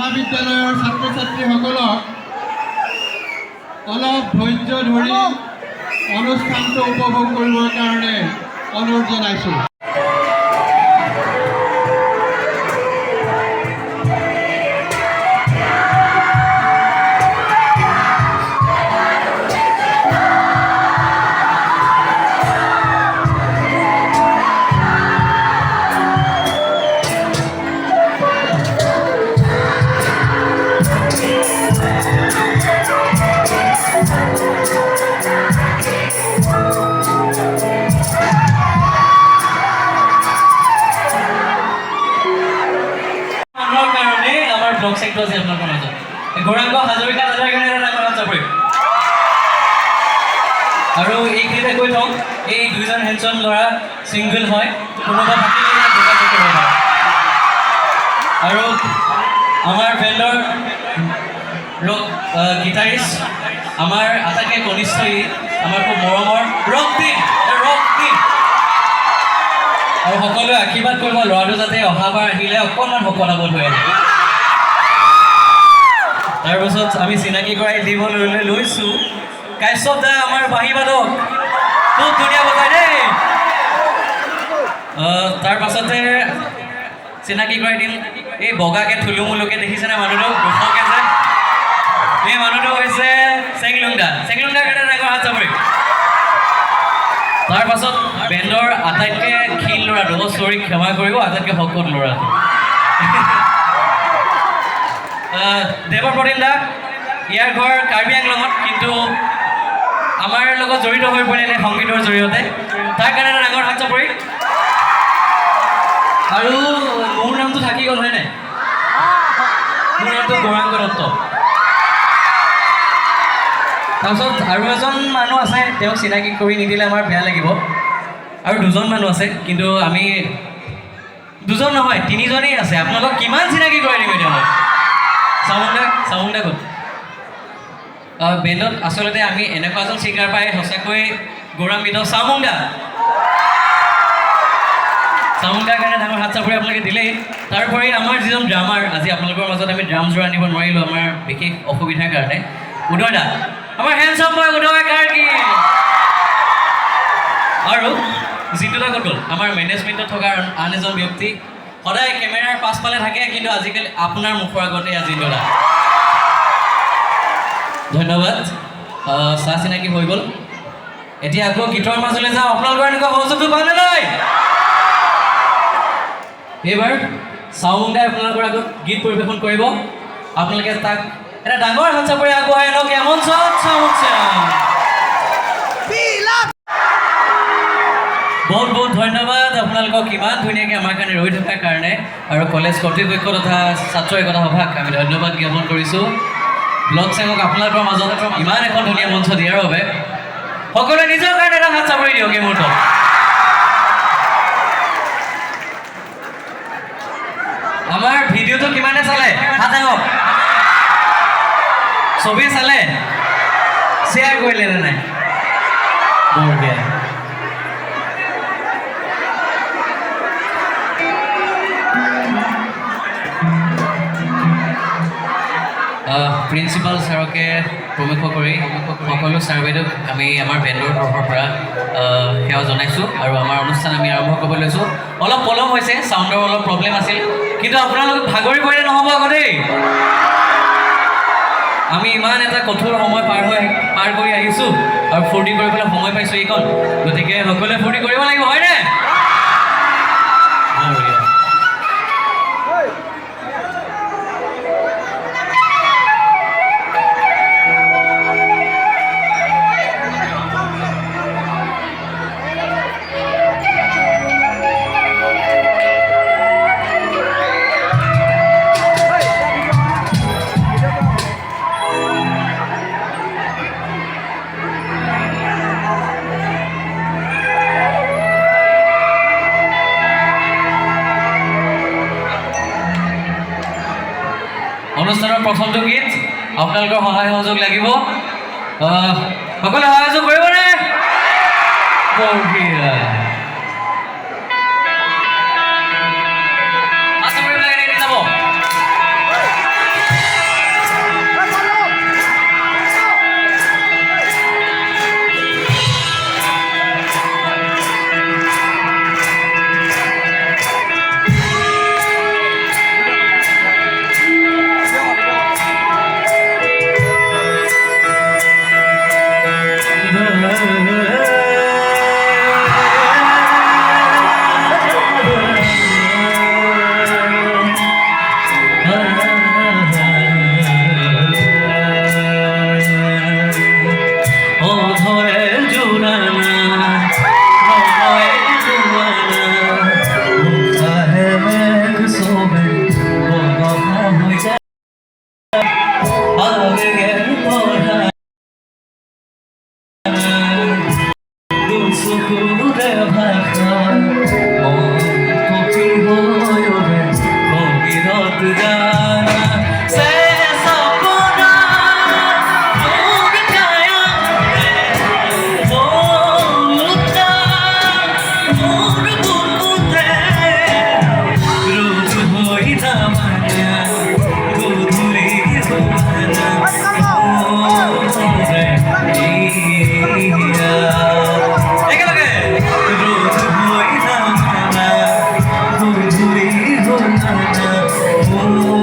মহাবিদ্যালয়ৰ ছাত্ৰ ছাত্ৰীসকলক অলপ ধৈৰ্য ধৰি অনুষ্ঠানটো উপভোগ কৰিবৰ কাৰণে অনুৰোধ জনাইছোঁ। ব্লগ চেকটো আছে আপোনালোকৰ মাজত গৌৰাংগ হাজৰিকা দাদাৰ কাৰণে এটা ডাঙৰ হাত চাপৰি। আৰু এইখিনিতে কৈ থওঁ, এই দুইজন হেণ্ডছম ল'ৰা ছিংগল হয়, কোনোবা থাকিলে যোগাযোগ কৰিব পাৰে। আৰু আমাৰ বেণ্ডৰ গীটাৰিষ্ট, আমাৰ আটাইতকৈ কনিষ্ঠ, আমাৰ খুব মৰমৰ ৰক্তিম। আৰু সকলোৱে আশীৰ্বাদ কৰিব ল'ৰাটো যাতে অহাবাৰ আহিলে অকণমান শকতাবত হৈ আহে। তাৰপাছত আমি চিনাকি কৰাই দিবলৈ লৈছোঁ কাশ্যপ দা, আমাৰ বাঁহী বাদক, খুব ধুনীয়া বজায় দেই। তাৰপাছতে চিনাকি কৰাই দিম এই বগাকৈ থুলুমুলুকৈ দেখিছেনে মানুহটো, দুশকৈ যে এই মানুহটো হৈছে চেংলুং দা কাৰণে ডাঙৰ হাত চাপৰি। তাৰপাছত বেণ্ডৰ আটাইতকৈ ক্ষীণ ল'ৰাটো, চৰি ক্ষমা কৰিব, আটাইতকৈ শকত ল'ৰাটো দেৱপ্ৰতিম দা। ইয়াৰ ঘৰ কাৰ্বি আংলঙত, কিন্তু আমাৰ লগত জড়িত হৈ পৰিলে সংগীতৰ জৰিয়তে, তাৰ কাৰণে এটা ডাঙৰ হাত চাপৰি। আৰু মোৰ নামটো থাকি গ'ল হয় নাই, মোৰ নামটো গৌৰাংগ দত্ত। তাৰপিছত আৰু এজন মানুহ আছে, তেওঁক চিনাকি কৰি নিদিলে আমাৰ বেয়া লাগিব। আৰু দুজন মানুহ আছে, কিন্তু আমি দুজন নহয় তিনিজনেই আছে। আপোনালোকক কিমান চিনাকি কৰাই দিম এতিয়া মই। চামুং দা গ'ল। বেণ্ডত আচলতে আমি এনেকুৱা এজন ছিংগাৰ পাই সঁচাকৈ গৌৰৱান্বিত। চামুং দাৰ কাৰণে ডাঙৰ হাত চাপৰি আপোনালোকে দিলেই। তাৰোপৰি আমাৰ যিজন ড্ৰামাৰ, আজি আপোনালোকৰ মাজত আমি ড্ৰামযোৰ আনিব নোৱাৰিলোঁ আমাৰ বিশেষ অসুবিধাৰ কাৰণে, উদয় দা, আমাৰ হেণ্ডছম বয় উদয় কাৰ্কি। আৰু জিতু দা গ'ল, আমাৰ মেনেজমেণ্টত থকা আন এজন ব্যক্তি, সদায় কেমেৰাৰ পাছফালে থাকে, কিন্তু আজিকালি আপোনাৰ মুখৰ আগতে জিতু দা। ধন্যবাদ। চাহ চিনাকি হৈ গ'ল, এতিয়া আকৌ গীতৰ মাজলৈ যাওঁ। আপোনালোকৰ এনেকুৱা সহযোগটো পালে নাই? এইবাৰ চামুং দাই আপোনালোকৰ আগত গীত পৰিৱেশন কৰিব। আপোনালোকে তাক এটা ডাঙৰ হাত চাপৰি আগুৱাই আনক। এমন বহুত বহুত ধন্যবাদ আপোনালোকক ইমান ধুনীয়াকৈ আমাৰ কাৰণে ৰৈ থকাৰ কাৰণে। আৰু কলেজ কৰ্তৃপক্ষ তথা ছাত্ৰ একতা সভাক আমি ধন্যবাদ জ্ঞাপন কৰিছোঁ। ব্লগ চেঙক আপোনালোকৰ মাজত ইমান এখন ধুনীয়া মঞ্চ দিয়াৰ বাবে সকলোৱে নিজৰ কাৰণে এটা হাত চাপৰি দিয়ক এই মুহূৰ্তত। আমাৰ ভিডিঅ'টো কিমানে চালে হাত আহক। চবেই চালে, শ্বেয়াৰ কৰিলে নে নাই? বঢ়িয়া। প্ৰিন্সিপাল ছাৰকে প্ৰমুখ কৰি সকলো ছাৰ বাইদেউক আমি আমাৰ বেণ্ডৰ তৰফৰ পৰা সেৱা জনাইছোঁ। আৰু আমাৰ অনুষ্ঠান আমি আৰম্ভ কৰিব লৈছোঁ। অলপ পলম হৈছে, চাউণ্ডৰ অলপ প্ৰব্লেম আছিল, কিন্তু আপোনালোক ভাগৰি পৰিলে নহ'ব আকৌ দেই। আমি ইমান এটা কঠোৰ সময় পাৰ কৰি আহিছোঁ আৰু ফূৰ্তি কৰিবলৈ সময় পাইছোঁ এইকণ, গতিকে সকলোৱে ফূৰ্তি কৰিব লাগিব, হয়নে? অনুষ্ঠানৰ প্ৰথমটো গীত, আপোনালোকৰ সহায় সহযোগ লাগিব। সকলোৱে সহায় সহযোগ কৰিবনে? বঢ়িয়া। जाना से सपना टूट गया वो उठा मोर बुकुते रूप होई दामना गोधुली होना रे একেলগে রোদ হই না গোধুলি হোনা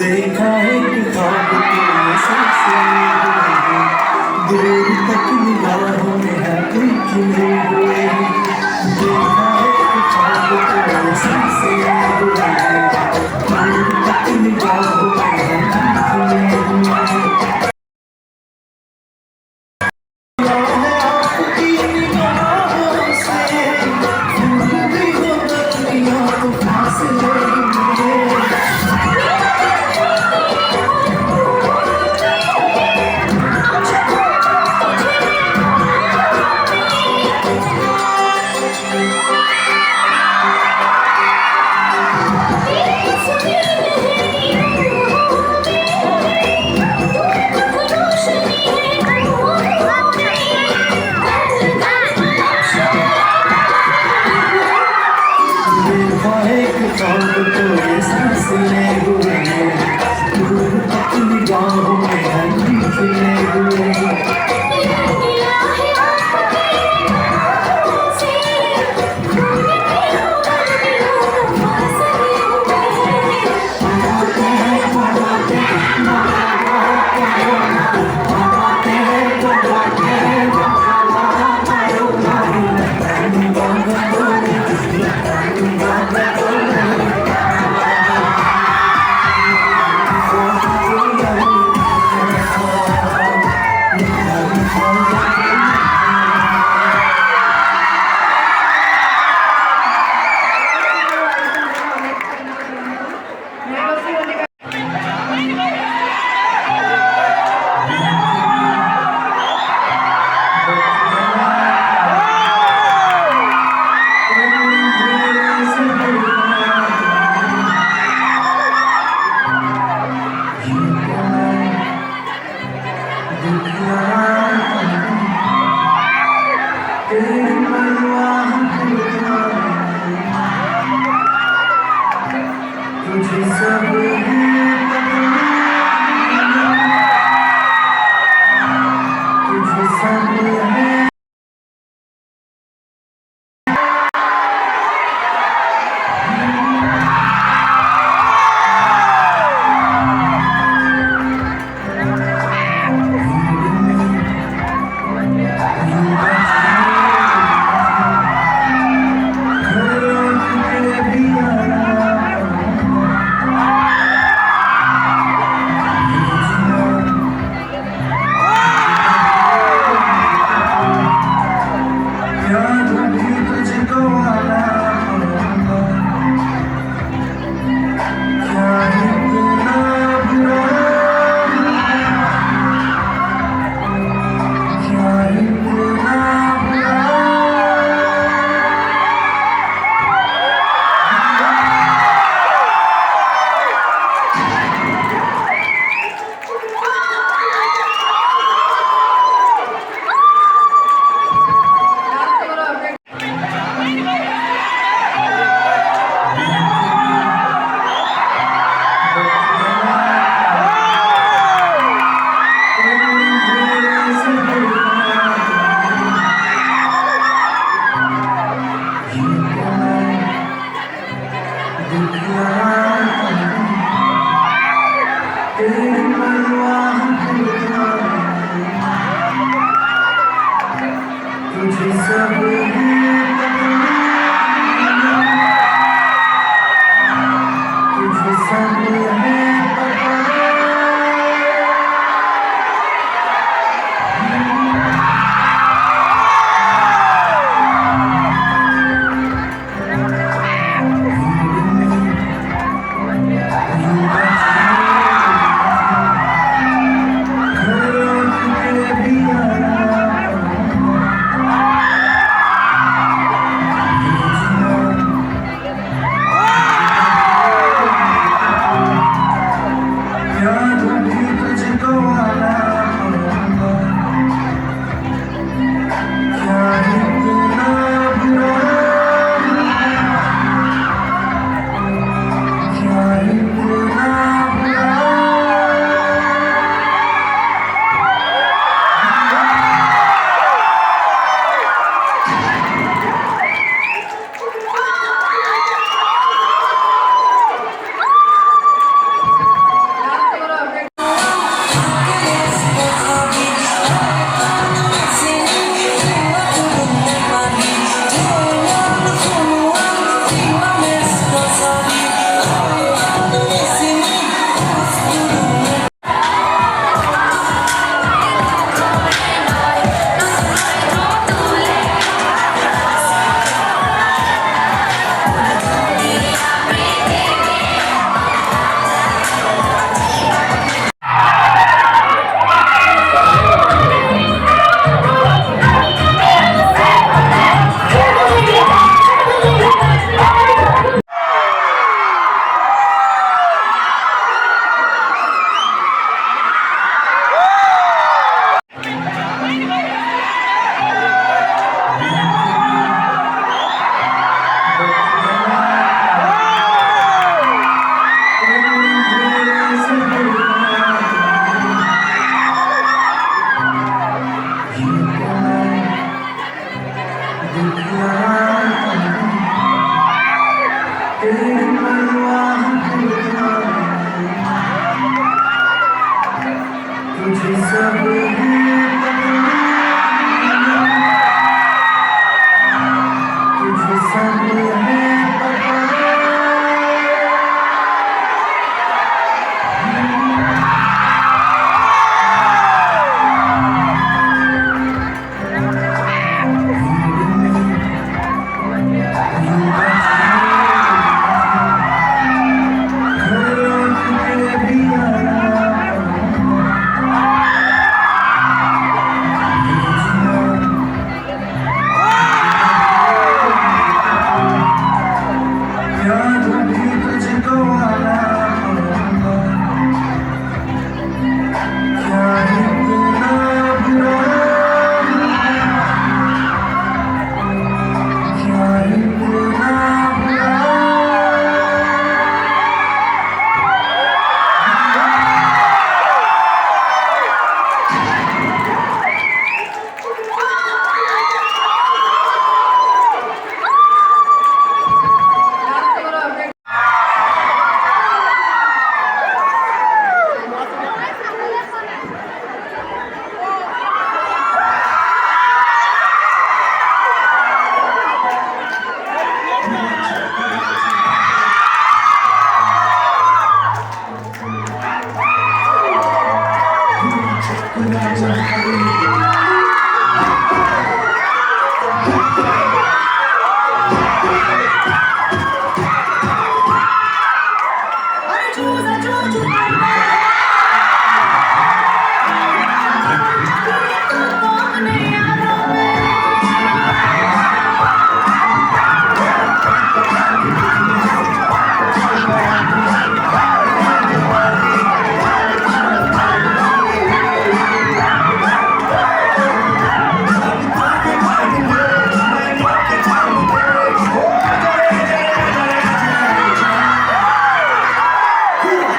देखा एक ख्वाब तेरे सबसे दूर तक निगाहों में है तुम खिले हुए देखा एक ख्वाब तेरे सबसे दूर तक निगाहों में है खिले हुए आपकी निगाहों से फूल भी हो गलियां तो फासले में एक ख्वाब तो ये सिलसिले हुए दूर तक निगाहों में है खिले हुए सब तुझे सब है पता याद भी तुझको आना पड़ेगा क्या इतना बुरा क्या इतना बुरा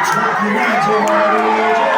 Talking out to